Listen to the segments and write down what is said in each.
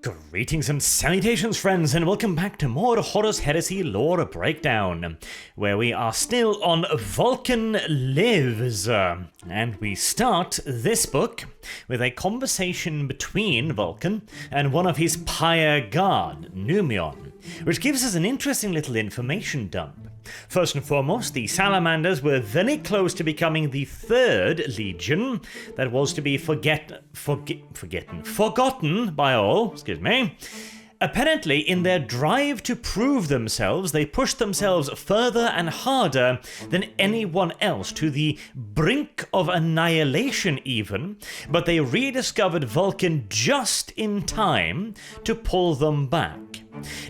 Greetings and salutations, friends, and welcome back to more Horus Heresy lore breakdown, where we are still on Vulkan Lives, and we start this book with a conversation between Vulkan and one of his pyre guard, Numion, which gives us an interesting little information dump. First and foremost, the Salamanders were very close to becoming the third legion that was to be forgotten by all, Apparently, in their drive to prove themselves, they pushed themselves further and harder than anyone else, to the brink of annihilation even, but they rediscovered Vulkan just in time to pull them back.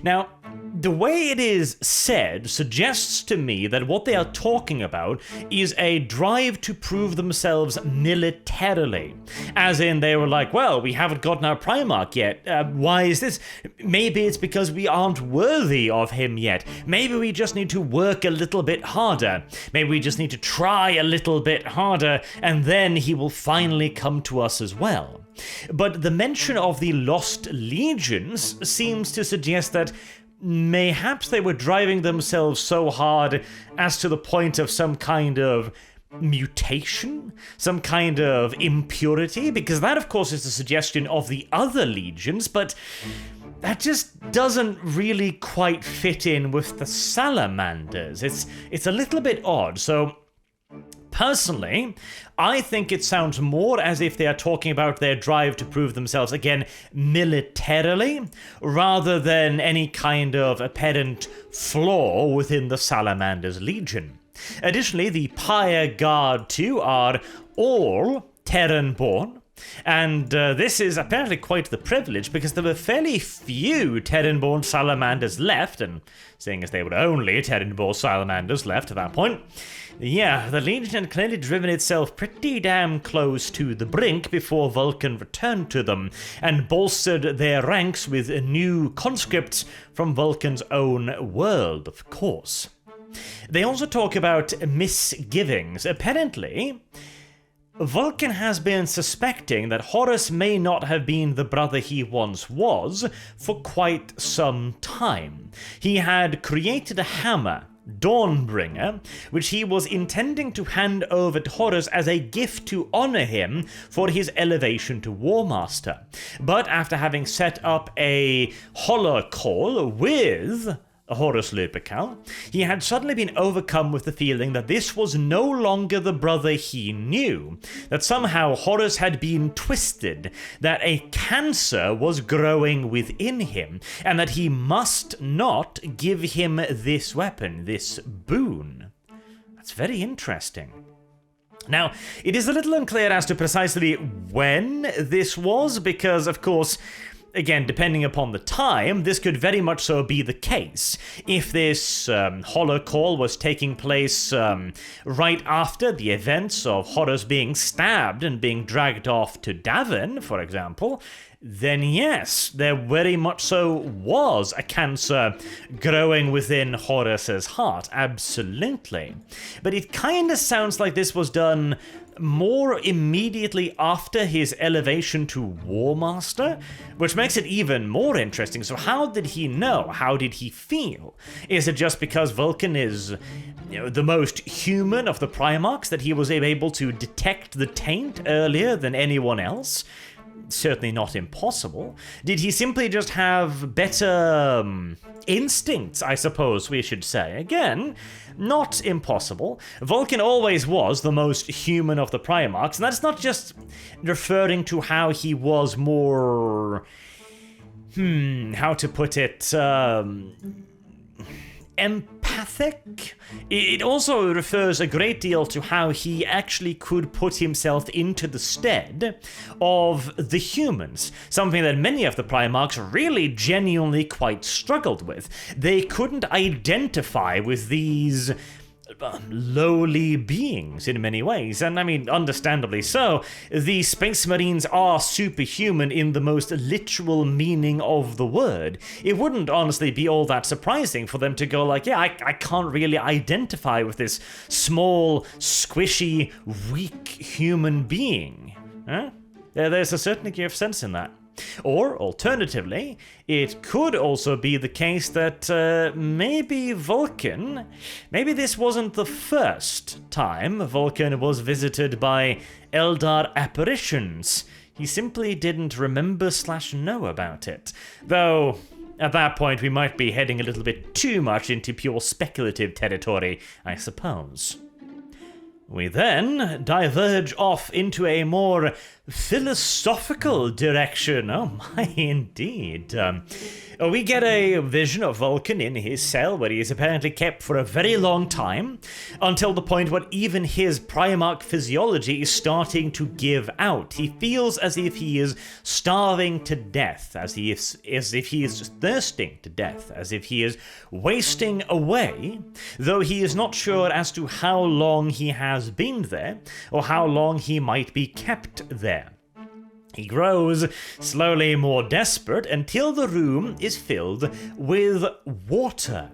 Now, the way it is said suggests to me that what they are talking about is a drive to prove themselves militarily. As in, they were like, well, we haven't gotten our Primarch yet. Why is this? Maybe it's because we aren't worthy of him yet. Maybe we just need to work a little bit harder. Maybe we just need to try a little bit harder, and then he will finally come to us as well. But the mention of the Lost Legions seems to suggest that mayhaps they were driving themselves so hard as to the point of some kind of mutation, some kind of impurity, because that, of course, is the suggestion of the other legions, but that just doesn't really quite fit in with the Salamanders. It's a little bit odd, so personally, I think it sounds more as if they are talking about their drive to prove themselves, again, militarily, rather than any kind of apparent flaw within the Salamander's legion. Additionally, the Pyre Guard too are all Terran-born, and this is apparently quite the privilege, because there were fairly few Terran-born Salamanders left, and seeing as they were only Terran-born Salamanders left at that point, yeah, the Legion had clearly driven itself pretty damn close to the brink before Vulkan returned to them, and bolstered their ranks with new conscripts from Vulkan's own world, of course. They also talk about misgivings. Apparently, Vulkan has been suspecting that Horus may not have been the brother he once was for quite some time. He had created a hammer, Dawnbringer, which he was intending to hand over to Horus as a gift to honor him for his elevation to War Master. But after having set up a holocall with Horus Lupercal, he had suddenly been overcome with the feeling that this was no longer the brother he knew, that somehow Horus had been twisted, that a cancer was growing within him, and that he must not give him this weapon, this boon. That's very interesting. Now, it is a little unclear as to precisely when this was, because, of course, again, depending upon the time, this could very much so be the case. If this holocall was taking place right after the events of Horus being stabbed and being dragged off to Davin, for example, then yes, there very much so was a cancer growing within Horus's heart, absolutely. But it kind of sounds like this was done more immediately after his elevation to War Master, which makes it even more interesting. So how did he know? How did he feel? Is it just because Vulkan is, the most human of the Primarchs that he was able to detect the taint earlier than anyone else? Certainly not impossible. Did he simply just have better instincts, I suppose we should say? Again, not impossible. Vulkan always was the most human of the Primarchs, and that's not just referring to how he was more, how to put it, empathic. It also refers a great deal to how he actually could put himself into the stead of the humans, something that many of the Primarchs really genuinely quite struggled with. They couldn't identify with these lowly beings in many ways, and I mean, understandably so. The Space Marines are superhuman in the most literal meaning of the word. It wouldn't honestly be all that surprising for them to go like, yeah, I can't really identify with this small, squishy, weak human being. Huh? There's a certain degree of sense in that. Or, alternatively, it could also be the case that maybe this wasn't the first time Vulkan was visited by Eldar apparitions. He simply didn't remember/know about it. Though, at that point, we might be heading a little bit too much into pure speculative territory, I suppose. We then diverge off into a more philosophical direction. Oh my, indeed. We get a vision of Vulkan in his cell, where he is apparently kept for a very long time, until the point where even his Primarch physiology is starting to give out. He feels as if he is starving to death, as if he is thirsting to death, as if he is wasting away, though he is not sure as to how long he has been there, or how long he might be kept there. He grows slowly more desperate until the room is filled with water,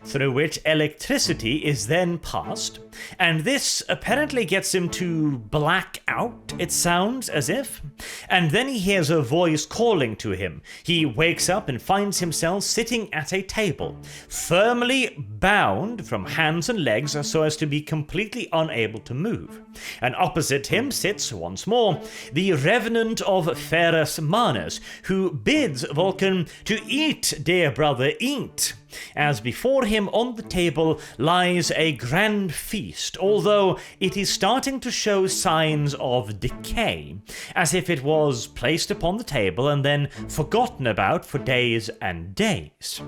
through which electricity is then passed, and this apparently gets him to black out, it sounds as if, and then he hears a voice calling to him. He wakes up and finds himself sitting at a table, firmly bound from hands and legs so as to be completely unable to move. And opposite him sits, once more, the Revenant of Ferrus Manus, who bids Vulkan to eat, dear brother, eat, as before him on the table lies a grand feast, although it is starting to show signs of decay, as if it was placed upon the table and then forgotten about for days and days.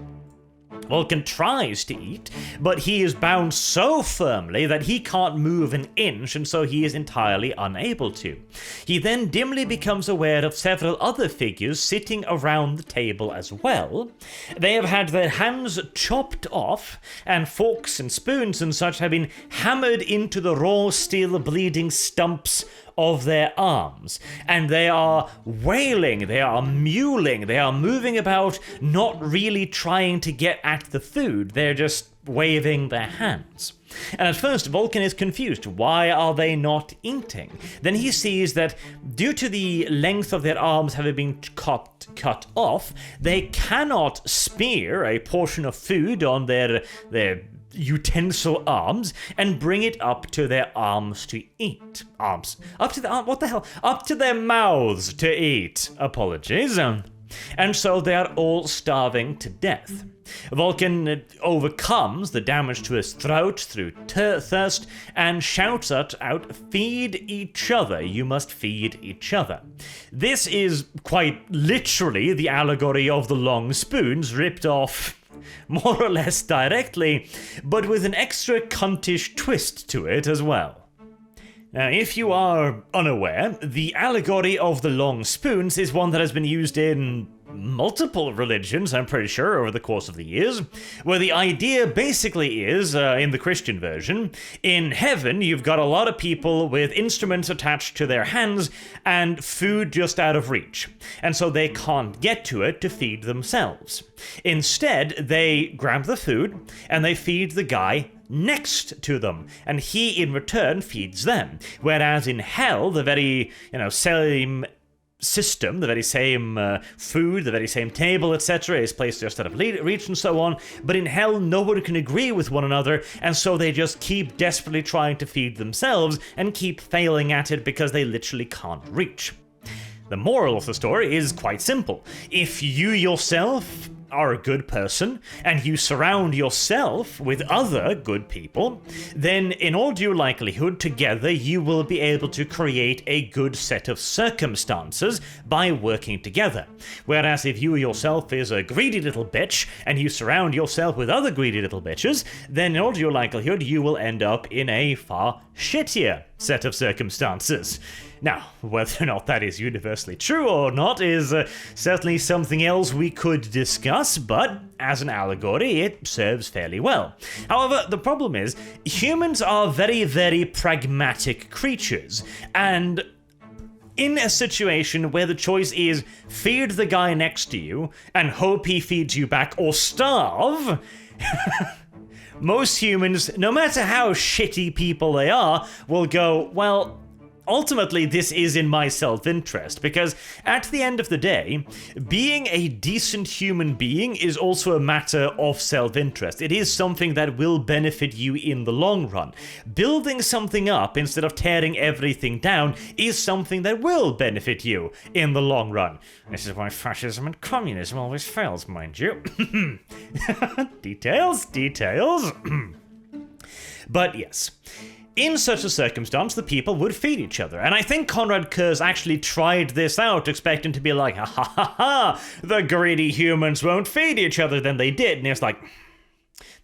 Vulkan tries to eat, but he is bound so firmly that he can't move an inch, and so he is entirely unable to. He then dimly becomes aware of several other figures sitting around the table as well. They have had their hands chopped off, and forks and spoons and such have been hammered into the raw steel bleeding stumps of their arms, and they are wailing, they are mewling, they are moving about, not really trying to get at the food, they're just waving their hands. And at first Vulkan is confused. Why are they not eating? Then he sees that due to the length of their arms having been cut off, they cannot spear a portion of food on their utensil arms and bring it up to their arms to eat. Arms. Up to the arm, what the hell? Up to their mouths to eat. Apologies. And so they are all starving to death. Vulkan overcomes the damage to his throat through thirst and shouts out, "Feed each other, you must feed each other." This is quite literally the allegory of the long spoons ripped off more or less directly, but with an extra cuntish twist to it as well. Now, if you are unaware, the allegory of the long spoons is one that has been used in multiple religions, I'm pretty sure, over the course of the years, where the idea basically is, in the Christian version, in heaven you've got a lot of people with instruments attached to their hands and food just out of reach, and so they can't get to it to feed themselves. Instead, they grab the food and they feed the guy next to them, and he in return feeds them. Whereas in hell, the very, same system, the very same food, the very same table, etc., is placed just out of reach and so on, but in hell no one can agree with one another, and so they just keep desperately trying to feed themselves and keep failing at it because they literally can't reach. The moral of the story is quite simple. If you yourself are a good person, and you surround yourself with other good people, then in all due likelihood together you will be able to create a good set of circumstances by working together. Whereas if you yourself is a greedy little bitch, and you surround yourself with other greedy little bitches, then in all due likelihood you will end up in a far shittier set of circumstances. Now, whether or not that is universally true or not is certainly something else we could discuss, but as an allegory, it serves fairly well. However, the problem is, humans are very, very pragmatic creatures, and in a situation where the choice is feed the guy next to you and hope he feeds you back, or starve, most humans, no matter how shitty people they are, will go, well, ultimately this is in my self-interest, because at the end of the day, being a decent human being is also a matter of self-interest. It is something that will benefit you in the long run. Building something up instead of tearing everything down is something that will benefit you in the long run. This is why fascism and communism always fails, mind you. Details. But yes, in such a circumstance, the people would feed each other. And I think Konrad Curze actually tried this out, expecting to be like, ha ha ha ha, the greedy humans won't feed each other. Then they did, and he was like,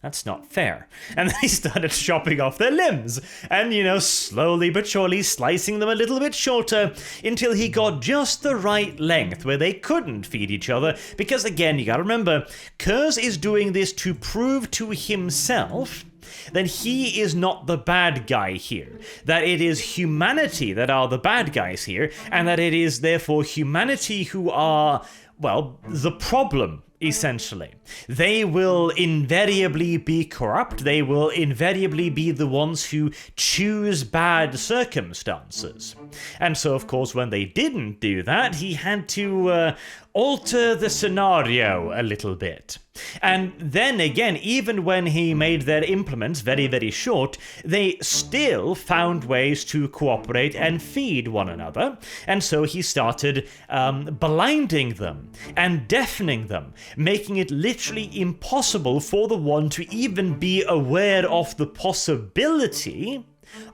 that's not fair. And they started chopping off their limbs and, slowly but surely slicing them a little bit shorter until he got just the right length where they couldn't feed each other. Because again, you gotta remember, Curze is doing this to prove to himself that he is not the bad guy here, that it is humanity that are the bad guys here, and that it is therefore humanity who are, well, the problem. Essentially, they will invariably be corrupt. They will invariably be the ones who choose bad circumstances. And so, of course, when they didn't do that, he had to alter the scenario a little bit. And then again, even when he made their implements very, very short, they still found ways to cooperate and feed one another. And so he started blinding them and deafening them, making it literally impossible for the one to even be aware of the possibility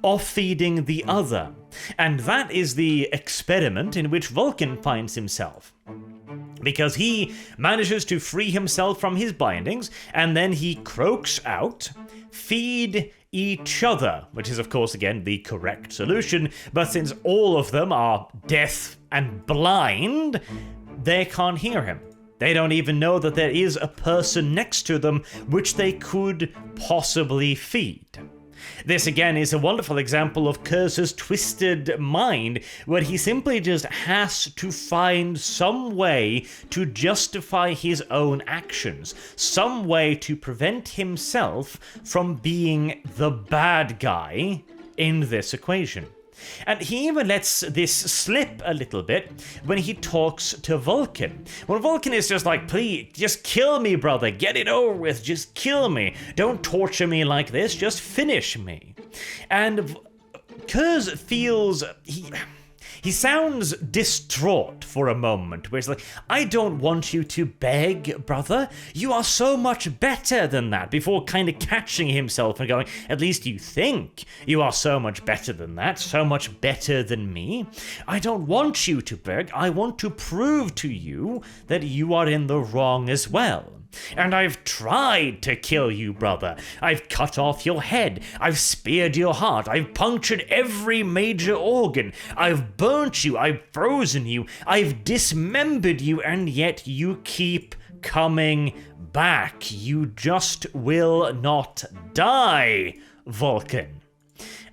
of feeding the other. And that is the experiment in which Vulkan finds himself. Because he manages to free himself from his bindings, and then he croaks out, feed each other, which is of course again the correct solution, but since all of them are deaf and blind, they can't hear him. They don't even know that there is a person next to them which they could possibly feed. This again is a wonderful example of Curze's twisted mind, where he simply just has to find some way to justify his own actions, some way to prevent himself from being the bad guy in this equation. And he even lets this slip a little bit when he talks to Vulkan. When Vulkan is just like, please, just kill me, brother, get it over with, just kill me. Don't torture me like this, just finish me. And Curze feels, he sounds distraught for a moment, where he's like, I don't want you to beg, brother. You are so much better than that, before kind of catching himself and going, at least you think you are so much better than that, so much better than me. I don't want you to beg. I want to prove to you that you are in the wrong as well. And I've tried to kill you, brother. I've cut off your head. I've speared your heart. I've punctured every major organ. I've burnt you. I've frozen you. I've dismembered you, and yet you keep coming back. You just will not die, Vulkan.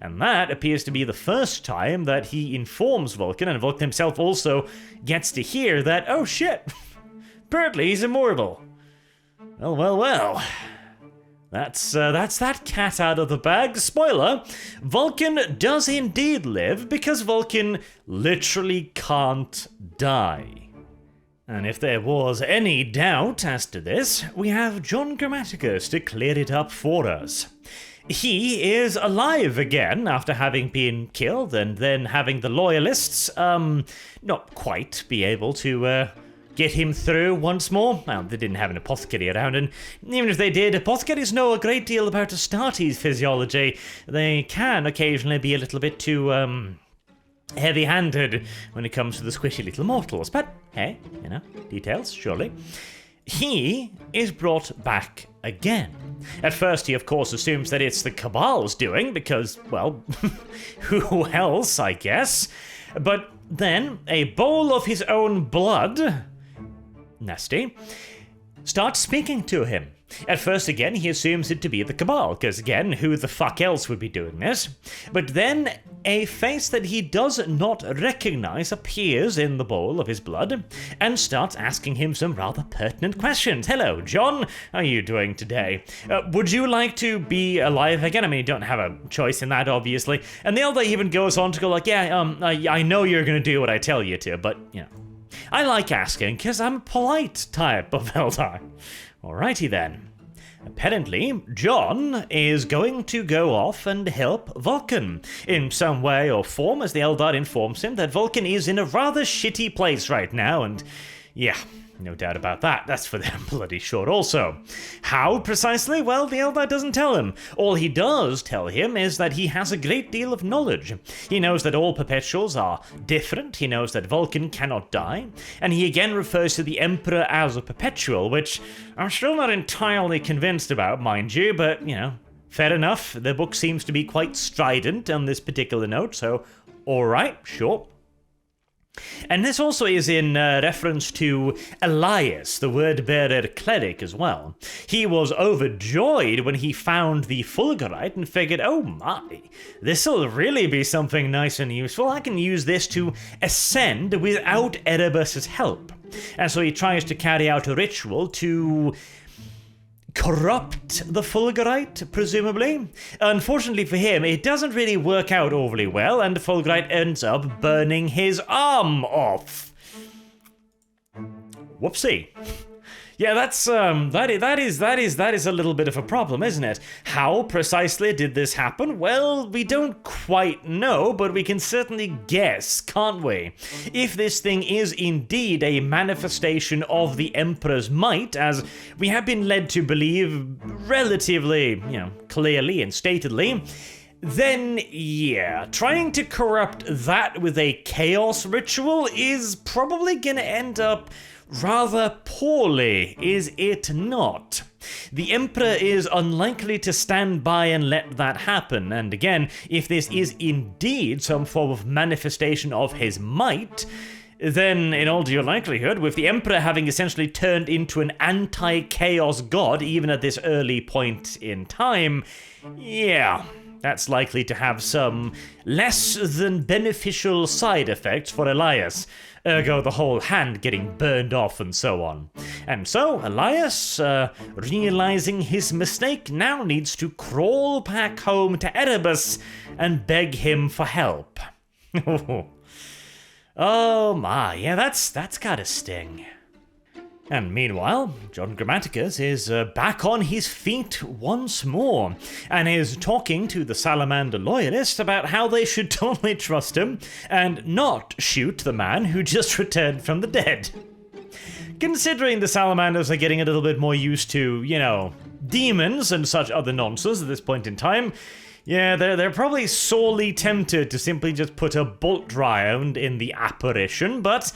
And that appears to be the first time that he informs Vulkan, and Vulkan himself also gets to hear that, oh shit, apparently he's immortal. Well. That's that cat out of the bag. Spoiler, Vulkan does indeed live, because Vulkan literally can't die. And if there was any doubt as to this, we have John Grammaticus to clear it up for us. He is alive again after having been killed, and then having the loyalists, not quite be able to, get him through once more. Well, they didn't have an apothecary around, and even if they did, apothecaries know a great deal about Astartes physiology. They can occasionally be a little bit too, heavy-handed when it comes to the squishy little mortals. But, hey, details, surely. He is brought back again. At first, he of course assumes that it's the Cabal's doing, because, well, who else, I guess? But then, a bowl of his own blood, nasty, starts speaking to him. At first, again, he assumes it to be the Cabal, because again, who the fuck else would be doing this? But then a face that he does not recognize appears in the bowl of his blood and starts asking him some rather pertinent questions. Hello, John. How are you doing today? Would you like to be alive again? I mean, you don't have a choice in that, obviously. And the elder even goes on to go like, I know you're going to do what I tell you to, but, you know, I like asking because I'm a polite type of elder. Alrighty then. Apparently, John is going to go off and help Vulkan in some way or form, as the Eldar informs him that Vulkan is in a rather shitty place right now, and yeah, no doubt about that. That's for them bloody sure also. How precisely? Well, the Eldar doesn't tell him. All he does tell him is that he has a great deal of knowledge. He knows that all perpetuals are different, he knows that Vulkan cannot die, and he again refers to the Emperor as a perpetual, which I'm still not entirely convinced about, mind you, but, you know, fair enough. The book seems to be quite strident on this particular note, so alright, sure. And this also is in reference to Elias, the word-bearer cleric as well. He was overjoyed when he found the fulgurite and figured, oh my, this'll really be something nice and useful. I can use this to ascend without Erebus's help. And so he tries to carry out a ritual to corrupt the fulgurite, presumably. Unfortunately for him, it doesn't really work out overly well, and the fulgurite ends up burning his arm off. Whoopsie. Yeah, that's that is a little bit of a problem, isn't it? How precisely did this happen? Well, we don't quite know, but we can certainly guess, can't we? If this thing is indeed a manifestation of the Emperor's might, as we have been led to believe relatively, clearly and statedly, then yeah, trying to corrupt that with a chaos ritual is probably gonna end up rather poorly, is it not? The Emperor is unlikely to stand by and let that happen, and again, if this is indeed some form of manifestation of his might, then in all due likelihood, with the Emperor having essentially turned into an anti-chaos god even at this early point in time, yeah, that's likely to have some less than beneficial side effects for Elias. Ergo the whole hand getting burned off and so on. And so, Elias, realizing his mistake, now needs to crawl back home to Erebus and beg him for help. Oh my, yeah, that's gotta sting. And meanwhile, John Grammaticus is back on his feet once more, and is talking to the Salamander Loyalist about how they should totally trust him, and not shoot the man who just returned from the dead. Considering the Salamanders are getting a little bit more used to, demons and such other nonsense at this point in time, yeah, they're probably sorely tempted to simply just put a bolt round in the apparition, but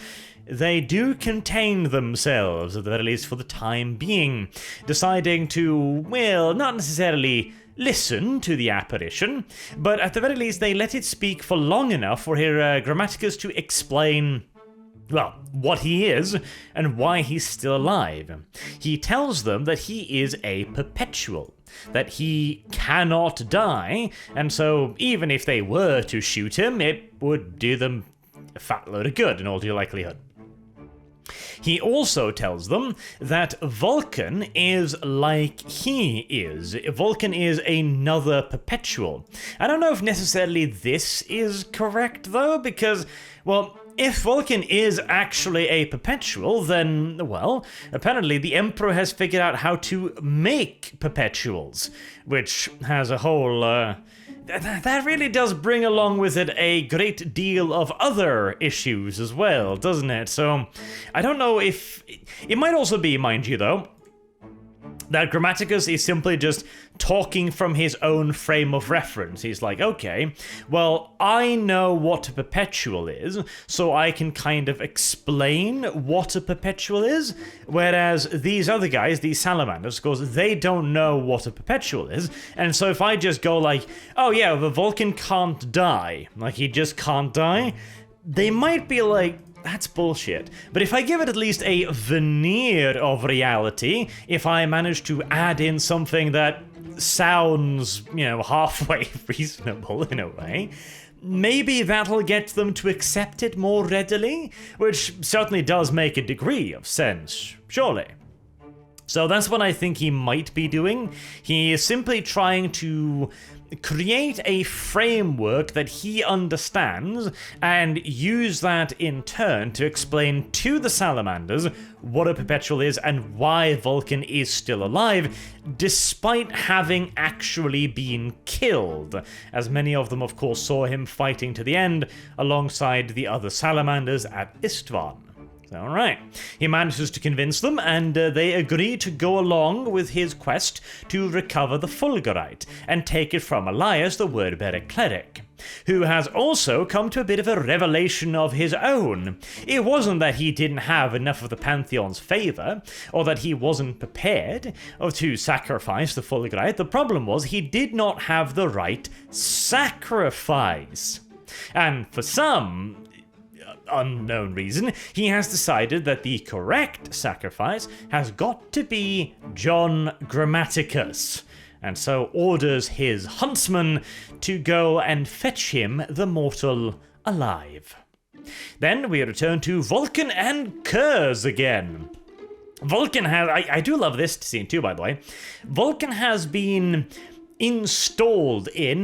they do contain themselves, at the very least for the time being, deciding to, well, not necessarily listen to the apparition, but at the very least they let it speak for long enough for here Grammaticus to explain, well, what he is and why he's still alive. He tells them that he is a perpetual, that he cannot die, and so even if they were to shoot him, it would do them a fat load of good in all due likelihood. He also tells them that Vulkan is like he is. Vulkan is another perpetual. I don't know if necessarily this is correct though, because, well, if Vulkan is actually a perpetual, then, well, apparently the Emperor has figured out how to make perpetuals, which has a whole, that really does bring along with it a great deal of other issues as well, doesn't it? So, I don't know if... It might also be, mind you though, that Grammaticus is simply just talking from his own frame of reference. He's like, okay, well, I know what a perpetual is, so I can kind of explain what a perpetual is, whereas these other guys, these salamanders, of course, they don't know what a perpetual is, and so if I just go like, oh yeah, the Vulkan can't die, like he just can't die, they might be like, that's bullshit. But if I give it at least a veneer of reality, if I manage to add in something that sounds, halfway reasonable in a way, maybe that'll get them to accept it more readily, which certainly does make a degree of sense, surely. So that's what I think he might be doing. He is simply trying to create a framework that he understands and use that in turn to explain to the salamanders what a perpetual is and why Vulkan is still alive, despite having actually been killed, as many of them of course saw him fighting to the end alongside the other salamanders at Istvan. Alright, he manages to convince them, and they agree to go along with his quest to recover the Fulgurite and take it from Elias, the word-bearer cleric, who has also come to a bit of a revelation of his own. It wasn't that he didn't have enough of the Pantheon's favour, or that he wasn't prepared to sacrifice the Fulgurite. The problem was he did not have the right sacrifice. And for some unknown reason, he has decided that the correct sacrifice has got to be John Grammaticus, and so orders his huntsman to go and fetch him the mortal alive. Then we return to Vulkan and Kurz again. Vulkan has... I do love this scene too, by the way. Vulkan has been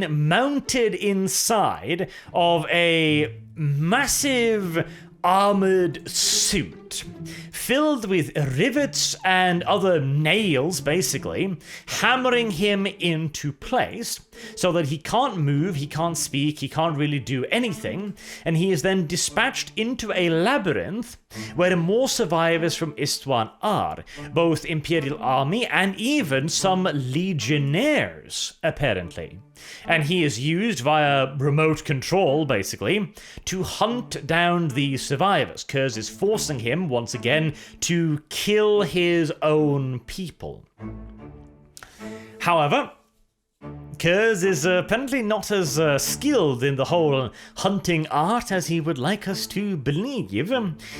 mounted inside of a massive armored suit filled with rivets and other nails, basically, hammering him into place so that he can't move, he can't speak, he can't really do anything, and he is then dispatched into a labyrinth where more survivors from Istvan are, both Imperial Army and even some legionnaires, apparently. And he is used via remote control, basically, to hunt down these survivors. Kurz is forcing him, once again, to kill his own people. However, Kurz is apparently not as skilled in the whole hunting art as he would like us to believe,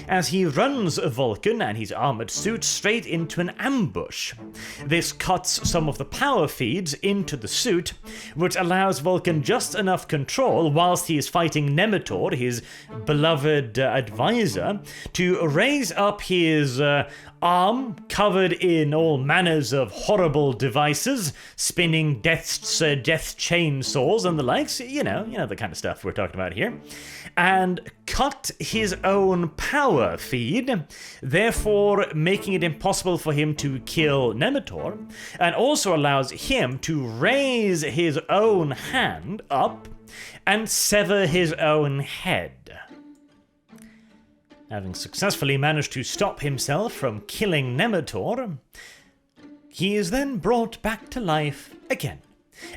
as he runs Vulkan and his armored suit straight into an ambush. This cuts some of the power feeds into the suit, which allows Vulkan just enough control whilst he is fighting Nemetor, his beloved advisor, to raise up his arm covered in all manners of horrible devices, spinning death chainsaws and the likes, you know the kind of stuff we're talking about here, and cut his own power feed, therefore making it impossible for him to kill Nemetor, and also allows him to raise his own hand up and sever his own head. Having successfully managed to stop himself from killing Nemetor, he is then brought back to life again.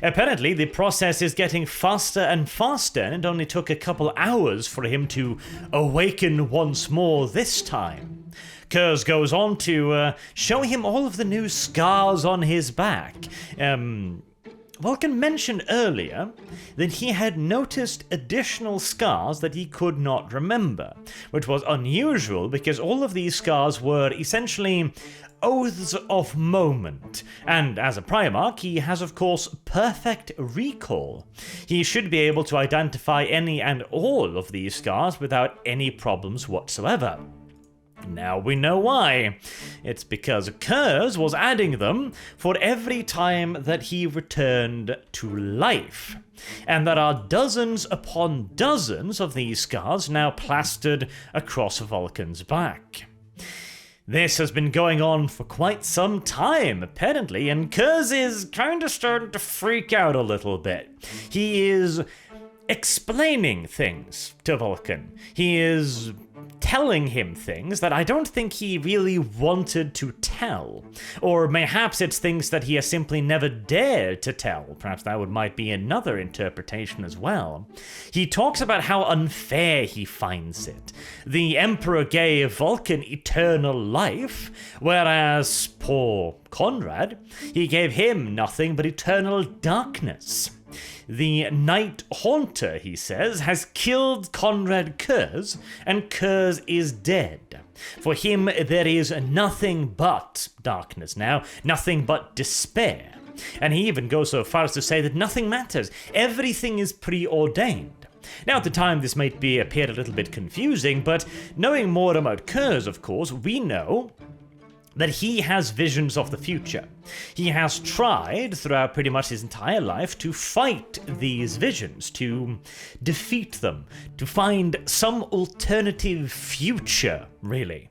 Apparently, the process is getting faster and faster, and it only took a couple hours for him to awaken once more this time. Kurz goes on to show him all of the new scars on his back. Vulkan mentioned earlier that he had noticed additional scars that he could not remember, which was unusual because all of these scars were essentially oaths of moment, and as a Primarch he has of course perfect recall. He should be able to identify any and all of these scars without any problems whatsoever. Now we know why. It's because Kurz was adding them for every time that he returned to life. And there are dozens upon dozens of these scars now plastered across Vulkan's back. This has been going on for quite some time, apparently, and Kurz is kind of starting to freak out a little bit. He is explaining things to Vulkan. He is telling him things that I don't think he really wanted to tell. Or perhaps it's things that he has simply never dared to tell. Perhaps that might be another interpretation as well. He talks about how unfair he finds it. The Emperor gave Vulkan eternal life, whereas poor Conrad, he gave him nothing but eternal darkness. The Night Haunter, he says, has killed Conrad Kurz, and Kurz is dead. For him, there is nothing but darkness now, nothing but despair. And he even goes so far as to say that nothing matters, everything is preordained. Now, at the time, this might appear a little bit confusing, but knowing more about Kurz, of course, we know that he has visions of the future. He has tried throughout pretty much his entire life to fight these visions, to defeat them, to find some alternative future, really.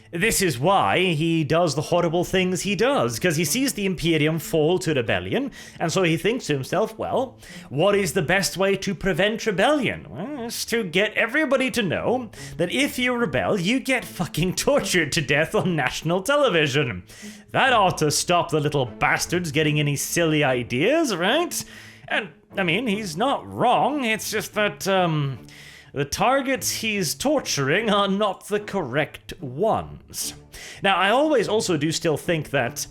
This is why he does the horrible things he does, because he sees the Imperium fall to rebellion, and so he thinks to himself, well, what is the best way to prevent rebellion? Well, it's to get everybody to know that if you rebel, you get fucking tortured to death on national television. That ought to stop the little bastards getting any silly ideas, right? And, I mean, he's not wrong, it's just that, the targets he's torturing are not the correct ones. Now, I always also do still think that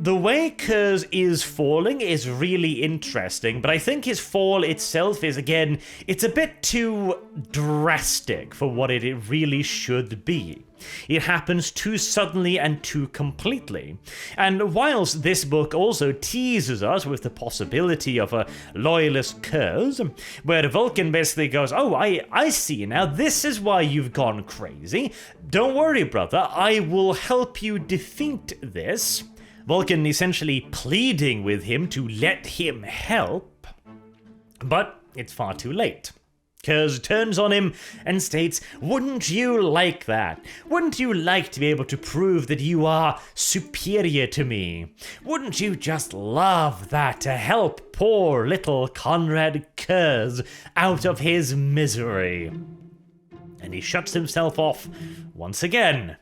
the way Kurz is falling is really interesting, but I think his fall itself is, again, it's a bit too drastic for what it really should be. It happens too suddenly and too completely. And whilst this book also teases us with the possibility of a loyalist Kurz, where Vulkan basically goes, oh, I see now, this is why you've gone crazy. Don't worry, brother, I will help you defeat this. Vulkan essentially pleading with him to let him help, but it's far too late. Kurz turns on him and states, wouldn't you like that? Wouldn't you like to be able to prove that you are superior to me? Wouldn't you just love that, to help poor little Conrad Kurz out of his misery? And he shuts himself off once again.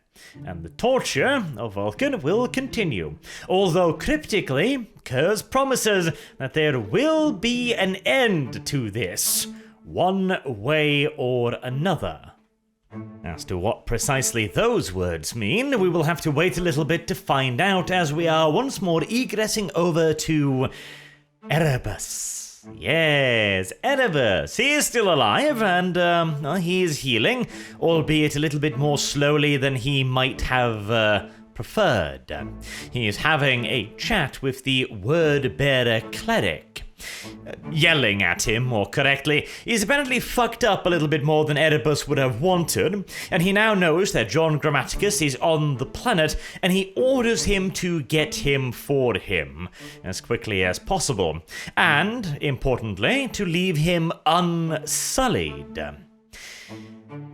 And the torture of Vulkan will continue, although cryptically, Kurz promises that there will be an end to this, one way or another. As to what precisely those words mean, we will have to wait a little bit to find out, as we are once more egressing over to Erebus. Yes, Erebus. He is still alive, and he is healing, albeit a little bit more slowly than he might have preferred. He is having a chat with the word-bearer cleric. Yelling at him, more correctly. He's apparently fucked up a little bit more than Erebus would have wanted, and he now knows that John Grammaticus is on the planet, and he orders him to get him for him as quickly as possible, and, importantly, to leave him unsullied.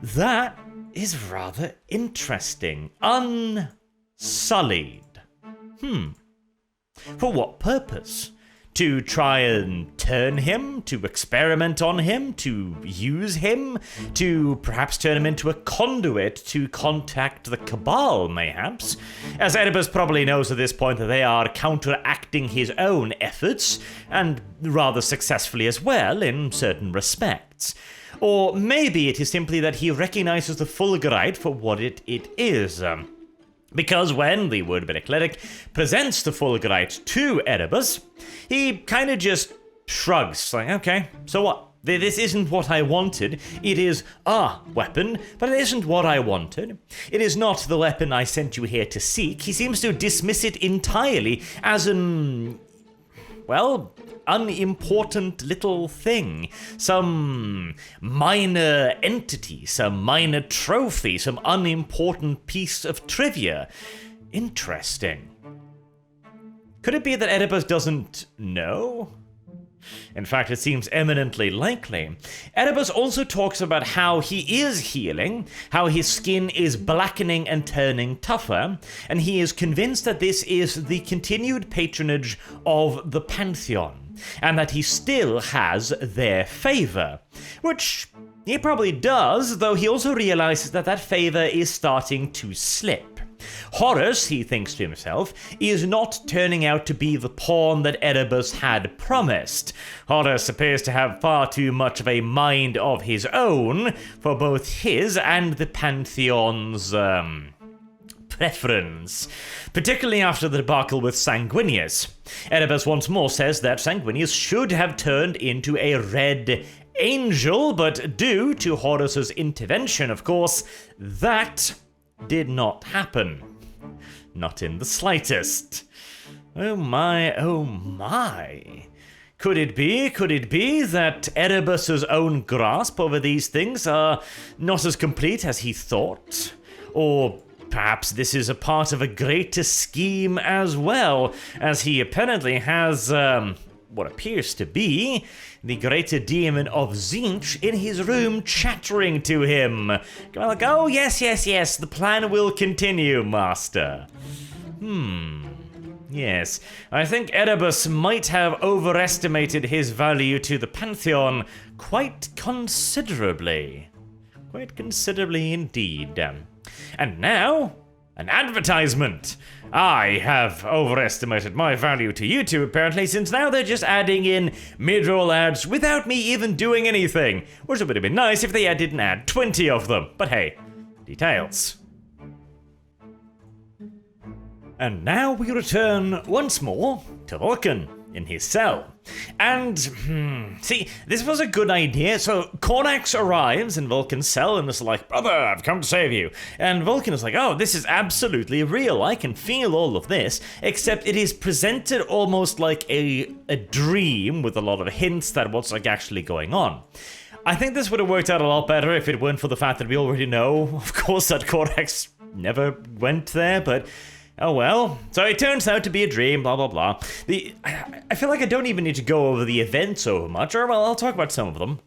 That is rather interesting. Unsullied. For what purpose? To try and turn him, to experiment on him, to use him, to perhaps turn him into a conduit to contact the Cabal, mayhaps, as Erebus probably knows at this point that they are counteracting his own efforts, and rather successfully as well in certain respects. Or maybe it is simply that he recognizes the Fulgurite for what it is. Because when the word-bearer cleric presents the Fulgurite to Erebus, he kind of just shrugs, like, okay, so what? This isn't what I wanted. It is a weapon, but it isn't what I wanted. It is not the weapon I sent you here to seek. He seems to dismiss it entirely as an, well, unimportant little thing, some minor entity, some minor trophy, some unimportant piece of trivia. Interesting. Could it be that Oedipus doesn't know? In fact, it seems eminently likely. Oedipus also talks about how he is healing, how his skin is blackening and turning tougher, and he is convinced that this is the continued patronage of the Pantheon, and that he still has their favor, which he probably does, though he also realizes that that favor is starting to slip. Horus, he thinks to himself, is not turning out to be the pawn that Erebus had promised. Horus appears to have far too much of a mind of his own for both his and the Pantheon's preference, particularly after the debacle with Sanguinius. Erebus once more says that Sanguinius should have turned into a red angel, but due to Horus's intervention, of course, that did not happen. Not in the slightest. Oh my, oh my. Could it be that Erebus's own grasp over these things are not as complete as he thought? Or perhaps this is a part of a greater scheme as well, as he apparently has, what appears to be the greater demon of Zinch in his room chattering to him. Like, oh yes, the plan will continue, master. Yes, I think Erebus might have overestimated his value to the Pantheon quite considerably. Quite considerably indeed. And now, an advertisement. I have overestimated my value to you two, apparently, since now they're just adding in mid-roll ads without me even doing anything. Which would have been nice if they didn't add 20 of them. But hey, details. And now we return once more to Vulkan in his cell. And, see, this was a good idea. So, Korax arrives in Vulkan's cell and is like, brother, I've come to save you. And Vulkan is like, oh, this is absolutely real. I can feel all of this, except it is presented almost like a dream with a lot of hints that what's like actually going on. I think this would have worked out a lot better if it weren't for the fact that we already know, of course, that Korax never went there, but oh well. So it turns out to be a dream, blah blah blah. I feel like I don't even need to go over the events so much, or well, I'll talk about some of them.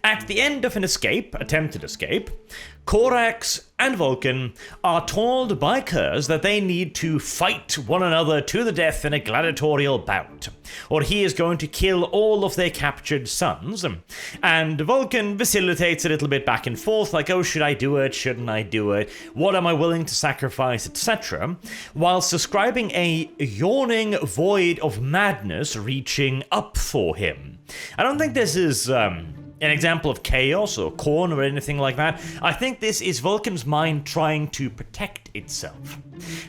At the end of an attempted escape, Korax and Vulkan are told by Kurz that they need to fight one another to the death in a gladiatorial bout, or he is going to kill all of their captured sons. And Vulkan vacillates a little bit back and forth, like, oh, should I do it, shouldn't I do it, what am I willing to sacrifice, etc., whilst describing a yawning void of madness reaching up for him. I don't think this is an example of chaos or corn or anything like that. I think this is Vulkan's mind trying to protect itself.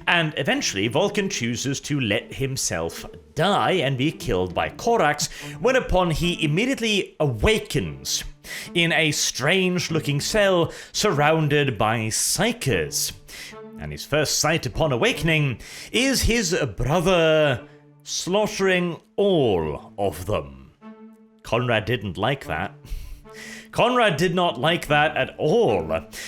And eventually, Vulkan chooses to let himself die and be killed by Korax, whereupon he immediately awakens in a strange-looking cell surrounded by psychers. And his first sight upon awakening is his brother slaughtering all of them. Conrad didn't like that. Conrad did not like that at all.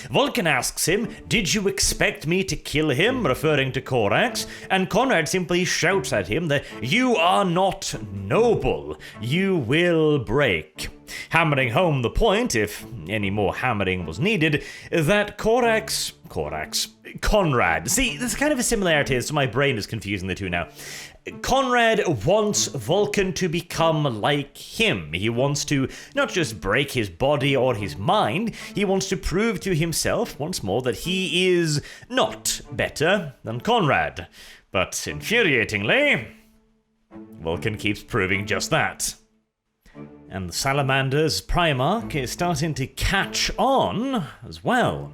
Vulkan asks him, did you expect me to kill him, referring to Korax? And Conrad simply shouts at him that you are not noble, you will break. Hammering home the point, if any more hammering was needed, that Conrad. See, there's kind of a similarity, so my brain is confusing the two now. Conrad wants Vulkan to become like him. He wants to not just break his body or his mind, he wants to prove to himself once more that he is not better than Conrad. But infuriatingly, Vulkan keeps proving just that. And the Salamander's Primarch is starting to catch on as well.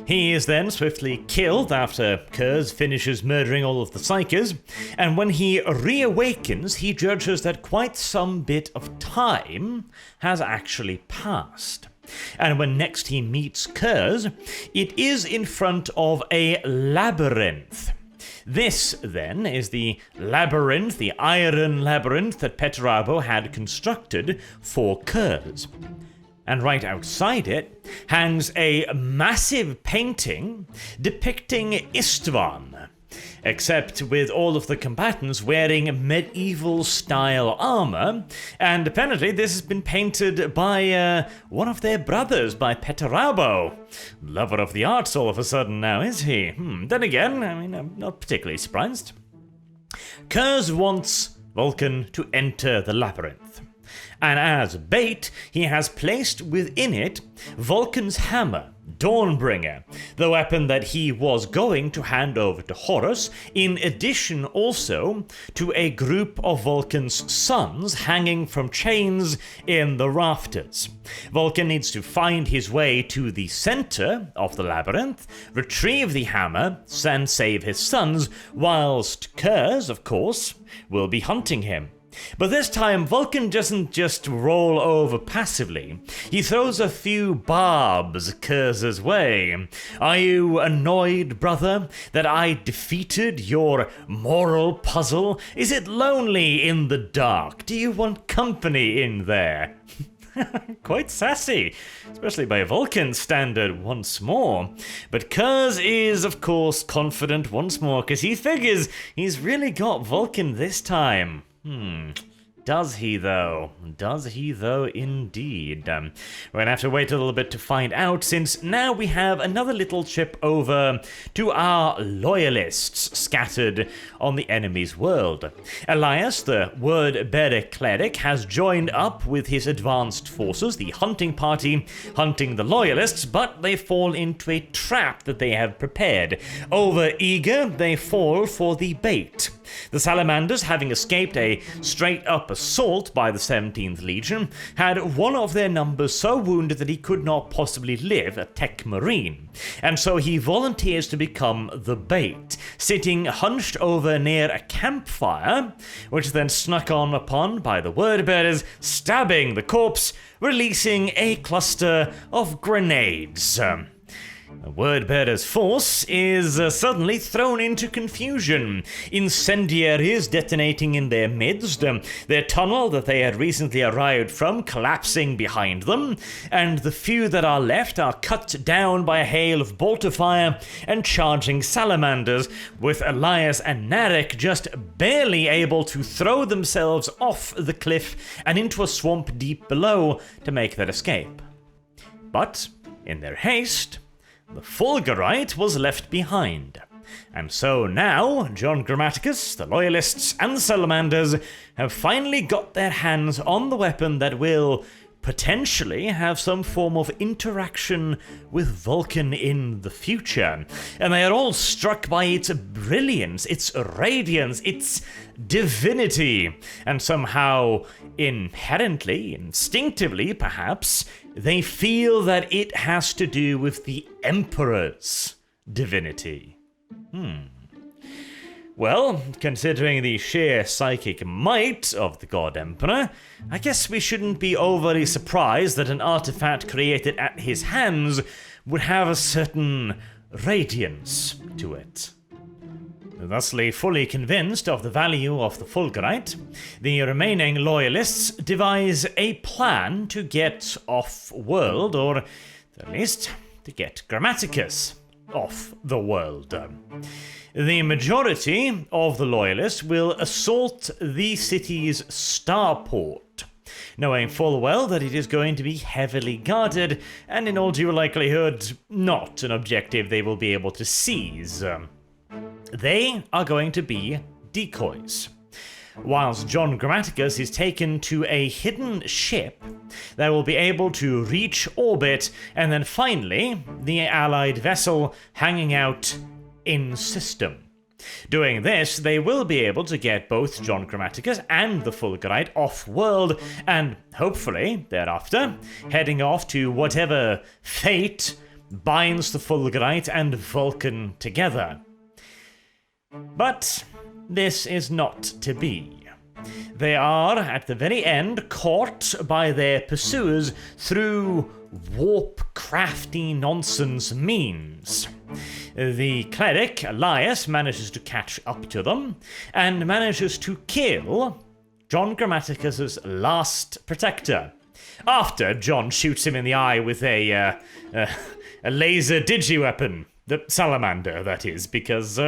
He is then swiftly killed after Kurz finishes murdering all of the Psychers, and when he reawakens, he judges that quite some bit of time has actually passed. And when next he meets Kurz, it is in front of a labyrinth. This, then, is the labyrinth, the iron labyrinth that Petarabo had constructed for Kurz. And right outside it hangs a massive painting depicting Istvan, except with all of the combatants wearing medieval-style armor, and apparently this has been painted by one of their brothers, by Petarabo. Lover of the arts all of a sudden now, is he? Then again, I mean, I'm not particularly surprised. Kurz wants Vulkan to enter the labyrinth. And as bait, he has placed within it Vulkan's hammer, Dawnbringer, the weapon that he was going to hand over to Horus, in addition also to a group of Vulkan's sons hanging from chains in the rafters. Vulkan needs to find his way to the center of the labyrinth, retrieve the hammer, and save his sons, whilst Kurz, of course, will be hunting him. But this time, Vulkan doesn't just roll over passively. He throws a few barbs Kurz's way. Are you annoyed, brother, that I defeated your moral puzzle? Is it lonely in the dark? Do you want company in there? Quite sassy, especially by Vulkan's standard once more. But Kurz is, of course, confident once more, because he figures he's really got Vulkan this time. Does he though? Does he though indeed? We're gonna have to wait a little bit to find out, since now we have another little chip over to our loyalists scattered on the enemy's world. Elias, the word-bearer cleric, has joined up with his advanced forces, the hunting party, hunting the loyalists, but they fall into a trap that they have prepared. Over-eager, they fall for the bait. The Salamanders, having escaped a straight-up assault by the 17th Legion, had one of their numbers so wounded that he could not possibly live, a Tech Marine, and so he volunteers to become the bait, sitting hunched over near a campfire, which is then snuck on upon by the word-bearers, stabbing the corpse, releasing a cluster of grenades. The word-bearer's force is suddenly thrown into confusion. Incendiaries detonating in their midst, their tunnel that they had recently arrived from collapsing behind them, and the few that are left are cut down by a hail of bolter fire and charging salamanders, with Elias and Narek just barely able to throw themselves off the cliff and into a swamp deep below to make their escape. But, in their haste, the Fulgurite was left behind, and so now John Grammaticus, the Loyalists, and the Salamanders have finally got their hands on the weapon that will potentially have some form of interaction with Vulkan in the future, and they are all struck by its brilliance, its radiance, its divinity, and somehow, inherently, instinctively perhaps, they feel that it has to do with the Emperor's divinity. Well, considering the sheer psychic might of the God Emperor, I guess we shouldn't be overly surprised that an artifact created at his hands would have a certain radiance to it. Thusly fully convinced of the value of the Fulgurite, the remaining loyalists devise a plan to get off-world, or at least to get Grammaticus off the world. The majority of the loyalists will assault the city's starport, knowing full well that it is going to be heavily guarded and in all due likelihood not an objective they will be able to seize. They are going to be decoys. Whilst John Grammaticus is taken to a hidden ship that will be able to reach orbit, and then finally the allied vessel hanging out in system. Doing this, they will be able to get both John Grammaticus and the Fulgurite off-world, and hopefully, thereafter, heading off to whatever fate binds the Fulgurite and Vulkan together. But this is not to be. They are, at the very end, caught by their pursuers through warp-crafty nonsense means. The cleric, Elias, manages to catch up to them, and manages to kill John Grammaticus's last protector, after John shoots him in the eye with a laser digiweapon. The salamander, that is, because,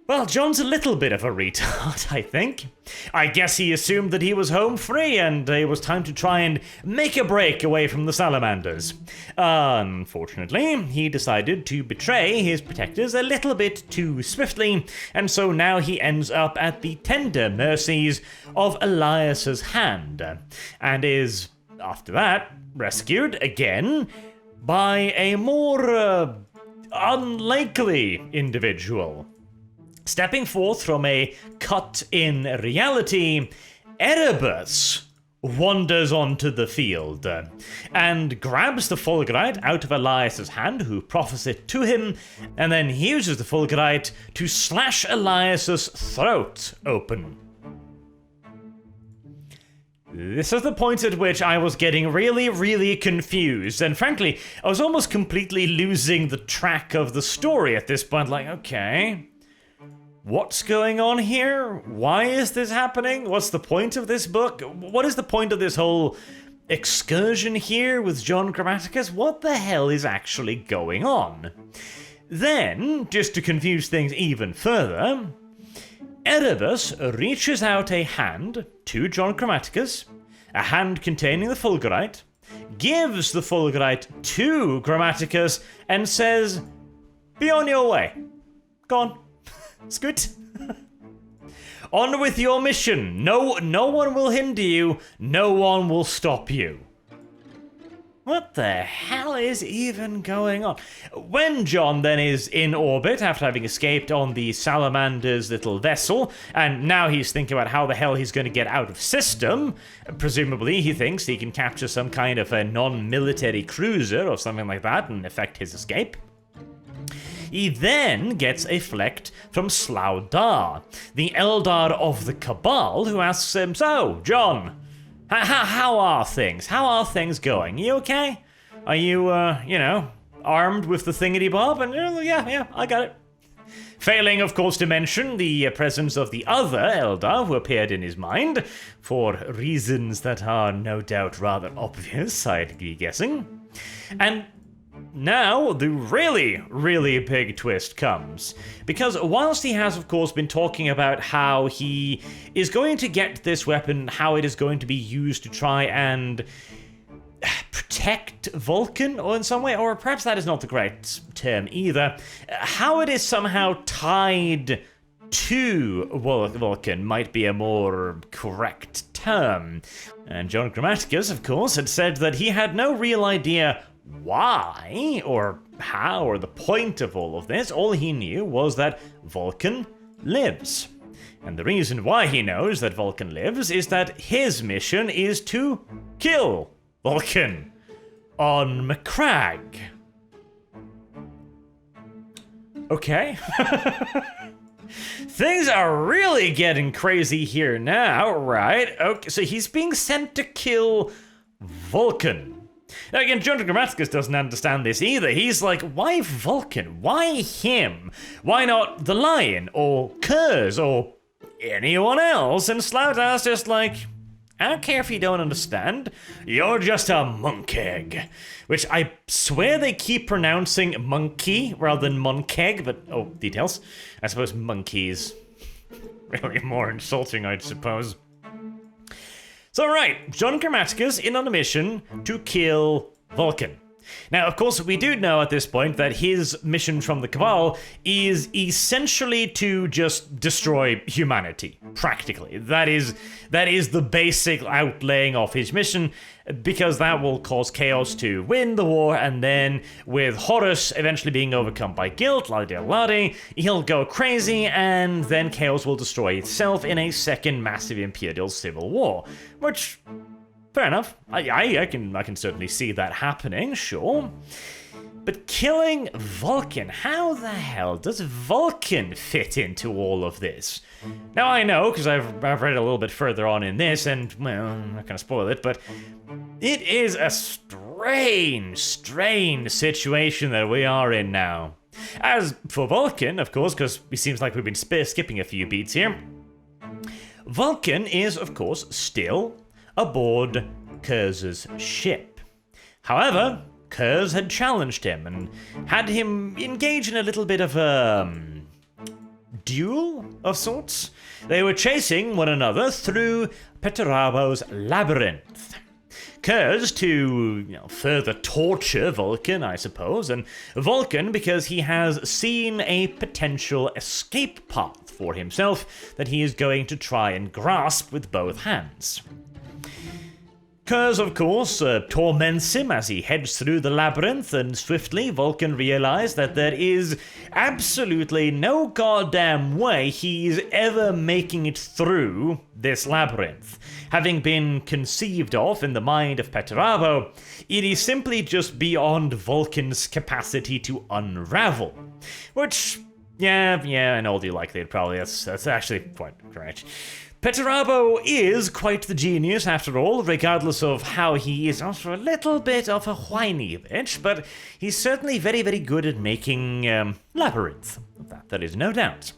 well, John's a little bit of a retard, I think. I guess he assumed that he was home free and it was time to try and make a break away from the salamanders. Unfortunately, he decided to betray his protectors a little bit too swiftly, and so now he ends up at the tender mercies of Elias's hand, and is, after that, rescued again by a more unlikely individual. Stepping forth from a cut in reality, Erebus wanders onto the field and grabs the fulgurite out of Elias's hand, who proffers it to him, and then he uses the fulgurite to slash Elias's throat open. This is the point at which I was getting really, really confused, and frankly, I was almost completely losing the track of the story at this point. Like, okay, what's going on here? Why is this happening? What's the point of this book? What is the point of this whole excursion here with John Grammaticus? What the hell is actually going on? Then, just to confuse things even further, Erebus reaches out a hand to John Grammaticus, a hand containing the fulgurite, gives the fulgurite to Grammaticus, and says, "Be on your way. Go on. Scoot. On with your mission. No one will hinder you. No one will stop you." What the hell is even going on? When John then is in orbit after having escaped on the Salamander's little vessel, and now he's thinking about how the hell he's going to get out of system, presumably he thinks he can capture some kind of a non-military cruiser or something like that and effect his escape. He then gets a flect from Slaudar, the Eldar of the Cabal, who asks him, "So, John, how are things? How are things going? You okay? Are you, armed with the thingity-bob?" And, yeah, I got it. Failing, of course, to mention the presence of the other Eldar who appeared in his mind, for reasons that are no doubt rather obvious, I'd be guessing. And now, the really, really big twist comes. Because whilst he has, of course, been talking about how he is going to get this weapon, how it is going to be used to try and protect Vulkan, or in some way, or perhaps that is not the correct term either, how it is somehow tied to Vulkan might be a more correct term. And John Grammaticus, of course, had said that he had no real idea why or how or the point of all of this. All he knew was that Vulkan lives. And the reason why he knows that Vulkan lives is that his mission is to kill Vulkan on Macragge. Okay. Things are really getting crazy here now, right? Okay, so he's being sent to kill Vulkan. Now again, John Grammaticus doesn't understand this either. He's like, why Vulkan? Why him? Why not the Lion, or Kurz, or anyone else? And Slaudar's just like, I don't care if you don't understand. You're just a monkeg. Which I swear they keep pronouncing monkey rather than monkeg, but, oh, details. I suppose monkey's really more insulting, I suppose. So right, John Grammaticus in on a mission to kill Vulkan. Now, of course, we do know at this point that his mission from the Cabal is essentially to just destroy humanity, practically. That is the basic outlaying of his mission, because that will cause Chaos to win the war, and then with Horus eventually being overcome by guilt, la-di-da-la-di, he'll go crazy, and then Chaos will destroy itself in a second massive Imperial civil war, which... fair enough. I can certainly see that happening, sure. But killing Vulkan, how the hell does Vulkan fit into all of this? Now I know, because I've read a little bit further on in this, and, well, I'm not going to spoil it, but it is a strange situation that we are in now. As for Vulkan, of course, because it seems like we've been skipping a few beats here, Vulkan is, of course, still aboard Kurz's ship. However, Kurz had challenged him and had him engage in a little bit of a duel of sorts. They were chasing one another through Peterabo's labyrinth. Kurz to further torture Vulkan, I suppose, and Vulkan because he has seen a potential escape path for himself that he is going to try and grasp with both hands. Kurz, of course, torments him as he heads through the labyrinth, and swiftly Vulkan realizes that there is absolutely no goddamn way he's ever making it through this labyrinth. Having been conceived of in the mind of Perturabo, it is simply just beyond Vulkan's capacity to unravel. Which, yeah, in all due likelihood, probably that's actually quite correct. Perturabo is quite the genius, after all, regardless of how he is also a little bit of a whiny bitch, but he's certainly very, very good at making labyrinth. That there is no doubt.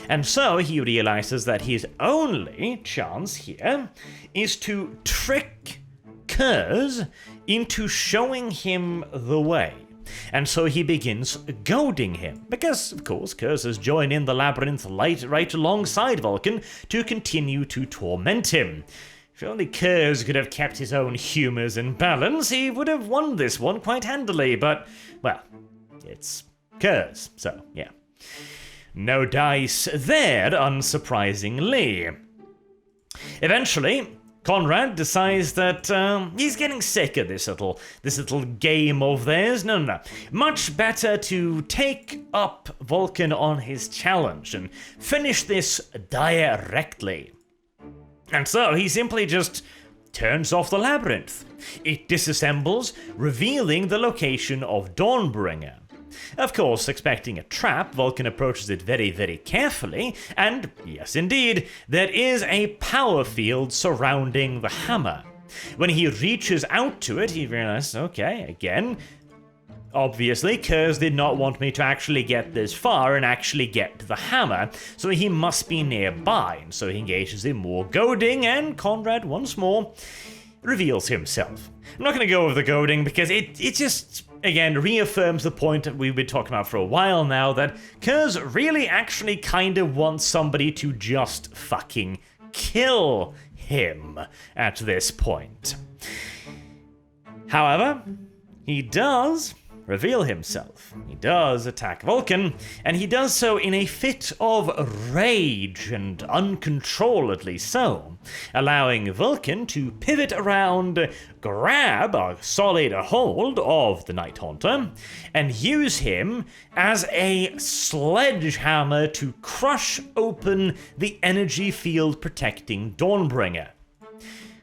And so he realizes that his only chance here is to trick Kurz into showing him the way. And so he begins goading him, because, of course, Kurz has joined in the labyrinth right alongside Vulkan to continue to torment him. If only Kurz could have kept his own humors in balance, he would have won this one quite handily, but, well, it's Kurz, so, yeah. No dice there, unsurprisingly. Eventually, Conrad decides that he's getting sick of this little game of theirs. No. Much better to take up Vulkan on his challenge and finish this directly. And so he simply just turns off the labyrinth. It disassembles, revealing the location of Dawnbringer. Of course, expecting a trap, Vulkan approaches it very, very carefully, and yes indeed, there is a power field surrounding the hammer. When he reaches out to it, he realizes, okay, again, obviously, Kurz did not want me to actually get this far and actually get to the hammer, so he must be nearby, and so he engages in more goading, and Conrad, once more, reveals himself. I'm not going to go over the goading because it just, again, reaffirms the point that we've been talking about for a while now, that Kurz really actually kind of wants somebody to just fucking kill him at this point. However, he does reveal himself. He does attack Vulkan, and he does so in a fit of rage, and uncontrolledly so, allowing Vulkan to pivot around, grab a solid hold of the Night Haunter, and use him as a sledgehammer to crush open the energy field protecting Dawnbringer.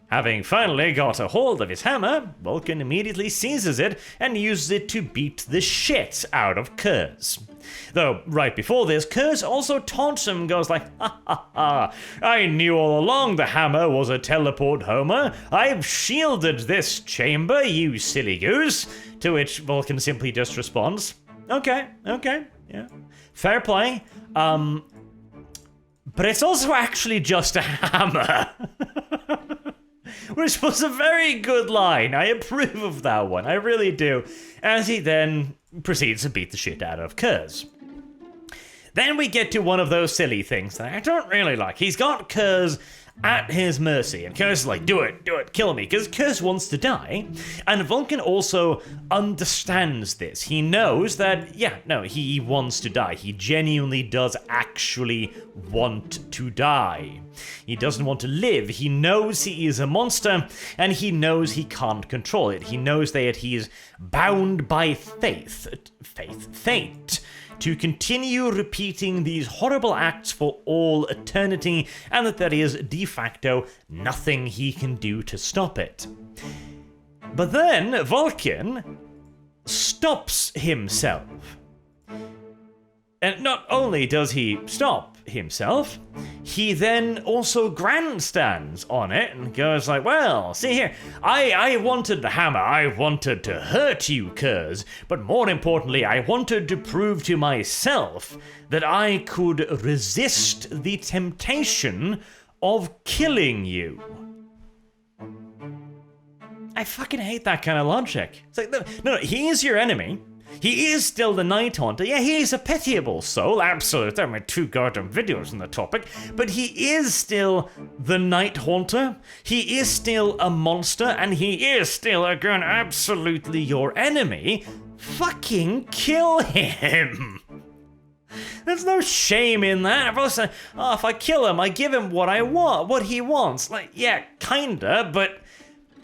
Having finally got a hold of his hammer, Vulkan immediately seizes it and uses it to beat the shit out of Kurz. Though, right before this, Kurz also taunts him and goes like, ha, I knew all along the hammer was a teleport homer. I've shielded this chamber, you silly goose. To which Vulkan simply just responds, okay, yeah, fair play. But it's also actually just a hammer. Which was a very good line. I approve of that one. I really do. As he then proceeds to beat the shit out of Kurz. Then we get to one of those silly things that I don't really like. He's got Kurz at his mercy, and Kurz is like, do it, kill me, because Kurz wants to die, and Vulkan also understands this. He knows that, he wants to die. He genuinely does actually want to die. He doesn't want to live. He knows he is a monster, and he knows he can't control it. He knows that he is bound by fate, to continue repeating these horrible acts for all eternity, and that there is de facto nothing he can do to stop it. But then Vulkan stops himself. And not only does he stop himself, he then also grandstands on it and goes like, well, see here, I wanted the hammer, I wanted to hurt you, Kurz, but more importantly, I wanted to prove to myself that I could resist the temptation of killing you. I fucking hate that kind of logic. It's like, no, he is your enemy. He is still the Night Haunter. Yeah, he is a pitiable soul, absolutely. There are my 2 goddamn videos on the topic. But he is still the Night Haunter. He is still a monster, and he is still, again, absolutely your enemy. Fucking kill him. There's no shame in that. If I say, if I kill him, I give him what I want, what he wants. Like, yeah, kinda, but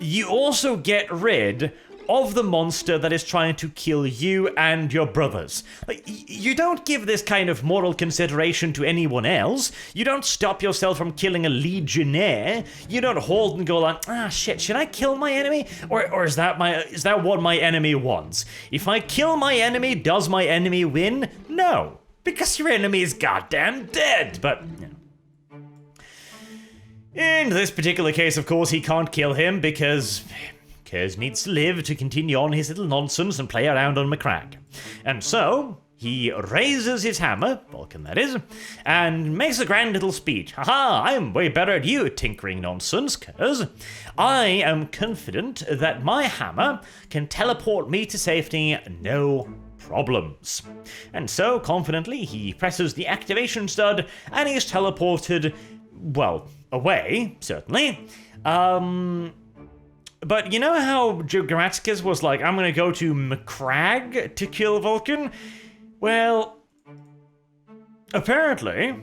you also get rid of the monster that is trying to kill you and your brothers. Like, you don't give this kind of moral consideration to anyone else. You don't stop yourself from killing a legionnaire. You don't hold and go like, ah, shit, should I kill my enemy? Or is that what my enemy wants? If I kill my enemy, does my enemy win? No, because your enemy is goddamn dead. But, you know. In this particular case, of course, he can't kill him because Curse needs to live to continue on his little nonsense and play around on Macragge. And so, he raises his hammer, Vulkan that is, and makes a grand little speech. Haha, I'm way better at you tinkering nonsense, Curse. I am confident that my hammer can teleport me to safety, no problems. And so, confidently, he presses the activation stud, and he's teleported, well, away, certainly. But you know how Grammaticus was like, I'm gonna go to Macragge to kill Vulkan? Well, apparently,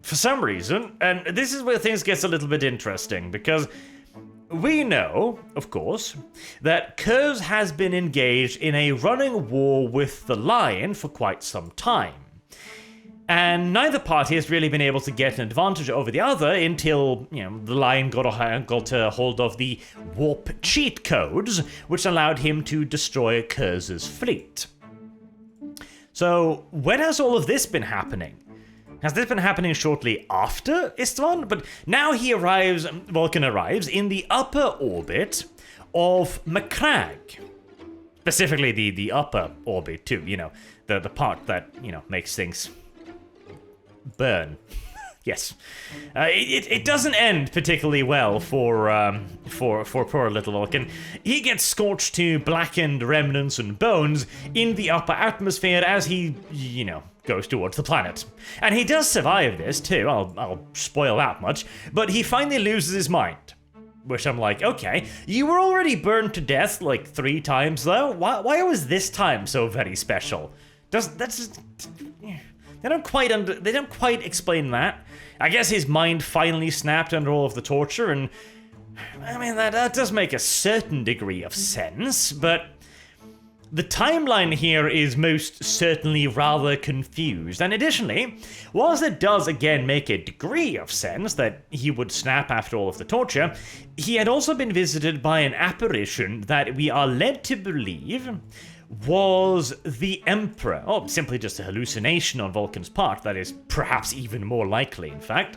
for some reason, and this is where things gets a little bit interesting, because we know, of course, that Curse has been engaged in a running war with the Lion for quite some time. And neither party has really been able to get an advantage over the other until, you know, the Lion got a hold of the warp cheat codes, which allowed him to destroy Curse's fleet. So, when has all of this been happening? Has this been happening shortly after Istvan? But now Vulkan arrives in the upper orbit of Macragge. Specifically the upper orbit too, you know, the part that, you know, makes things burn. Yes. It doesn't end particularly well for poor little Vulkan. He gets scorched to blackened remnants and bones in the upper atmosphere as he, you know, goes towards the planet. And he does survive this too, I'll spoil that much, but he finally loses his mind. Which I'm like, okay, you were already burned to death like 3 times though? Why was this time so very special? They don't quite explain that. I guess his mind finally snapped under all of the torture, and I mean that does make a certain degree of sense, but the timeline here is most certainly rather confused. And additionally, whilst it does again make a degree of sense that he would snap after all of the torture, he had also been visited by an apparition that we are led to believe was the Emperor, or simply just a hallucination on Vulkan's part, that is perhaps even more likely, in fact.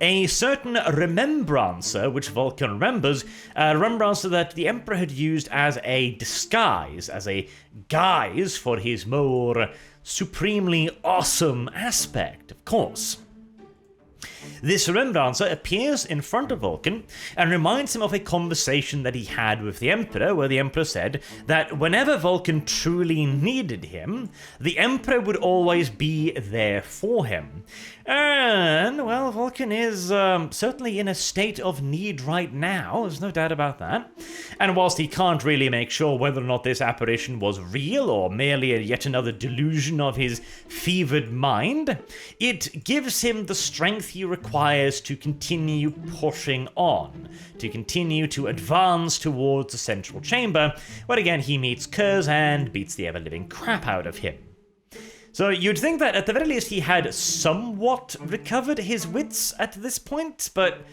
A certain remembrancer, which Vulkan remembers, a remembrancer that the Emperor had used as a disguise, as a guise for his more supremely awesome aspect, of course. This remembrancer appears in front of Vulkan and reminds him of a conversation that he had with the Emperor, where the Emperor said that whenever Vulkan truly needed him, the Emperor would always be there for him. And, well, Vulkan is certainly in a state of need right now, there's no doubt about that. And whilst he can't really make sure whether or not this apparition was real or merely yet another delusion of his fevered mind, it gives him the strength he requires to continue pushing on, to continue to advance towards the central chamber, where again he meets Curse and beats the ever-living crap out of him. So you'd think that at the very least he had somewhat recovered his wits at this point, but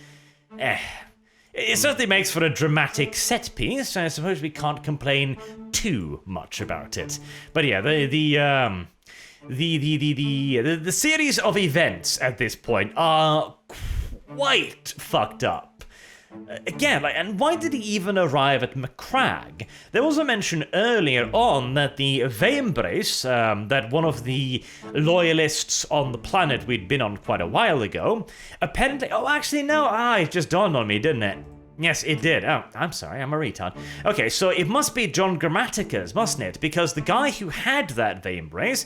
it certainly makes for a dramatic set piece. I suppose we can't complain too much about it. But yeah, the series of events at this point are quite fucked up. Again, and why did he even arrive at Macragge? There was a mention earlier on that the Vaembrace, that one of the loyalists on the planet we'd been on quite a while ago, apparently... Oh, actually, no, it just dawned on me, didn't it? Yes, it did. Oh, I'm sorry, I'm a retard. Okay, so it must be John Grammaticus, mustn't it? Because the guy who had that Vaembrace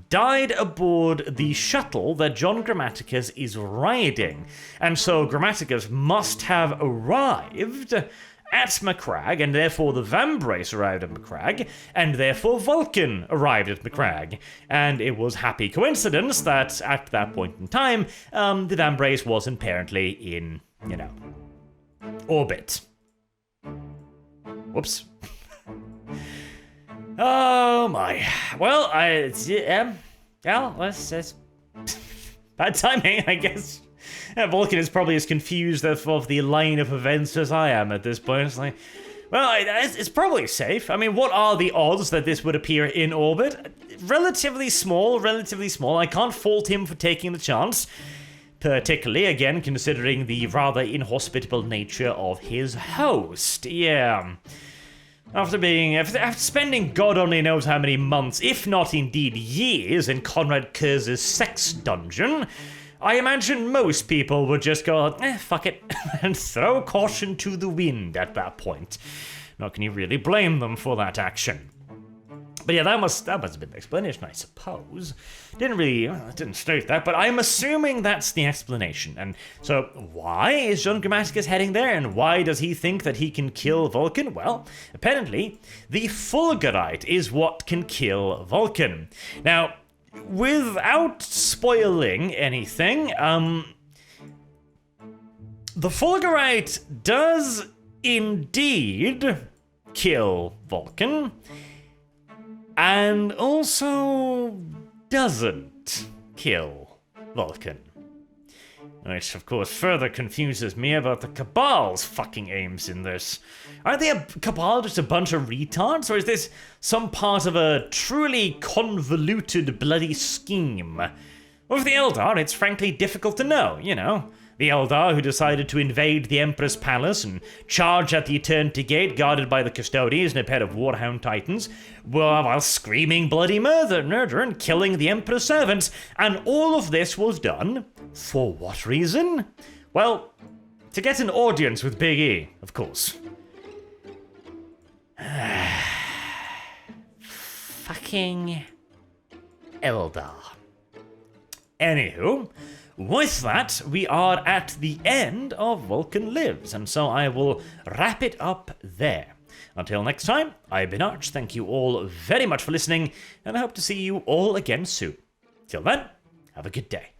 died aboard the shuttle that John Grammaticus is riding. And so Grammaticus must have arrived at Macragge, and therefore the Vaembrace arrived at Macragge, and therefore Vulkan arrived at Macragge. And it was happy coincidence that at that point in time, the Vaembrace was apparently in, orbit. Whoops. Oh my. Well, it's bad timing, I guess. Vulkan is probably as confused of the line of events as I am at this point. It's like, well, it's probably safe. I mean, what are the odds that this would appear in orbit? Relatively small. I can't fault him for taking the chance. Particularly, again, considering the rather inhospitable nature of his host. Yeah. After spending God only knows how many months, if not indeed years, in Conrad Kurz's sex dungeon, I imagine most people would just go, fuck it, and throw caution to the wind at that point. Nor can you really blame them for that action. But yeah, that must have been the explanation, I suppose. Didn't state that, but I'm assuming that's the explanation. And so, why is John Grammaticus heading there, and why does he think that he can kill Vulkan? Well, apparently, the Fulgurite is what can kill Vulkan. Now, without spoiling anything, the Fulgurite does indeed kill Vulkan, and also doesn't kill Vulkan. Which, of course, further confuses me about the Cabal's fucking aims in this. Aren't they Cabal just a bunch of retards, or is this some part of a truly convoluted bloody scheme? With the Eldar, it's frankly difficult to know, you know. The Eldar who decided to invade the Emperor's palace and charge at the Eternity Gate guarded by the Custodians and a pair of Warhound Titans, while screaming bloody murder and killing the Emperor's servants. And all of this was done for what reason? Well, to get an audience with Big E, of course. Fucking Eldar. Anywho, with that, we are at the end of Vulkan Lives, and so I will wrap it up there. Until next time, I've been Arch. Thank you all very much for listening, and I hope to see you all again soon. Till then, have a good day.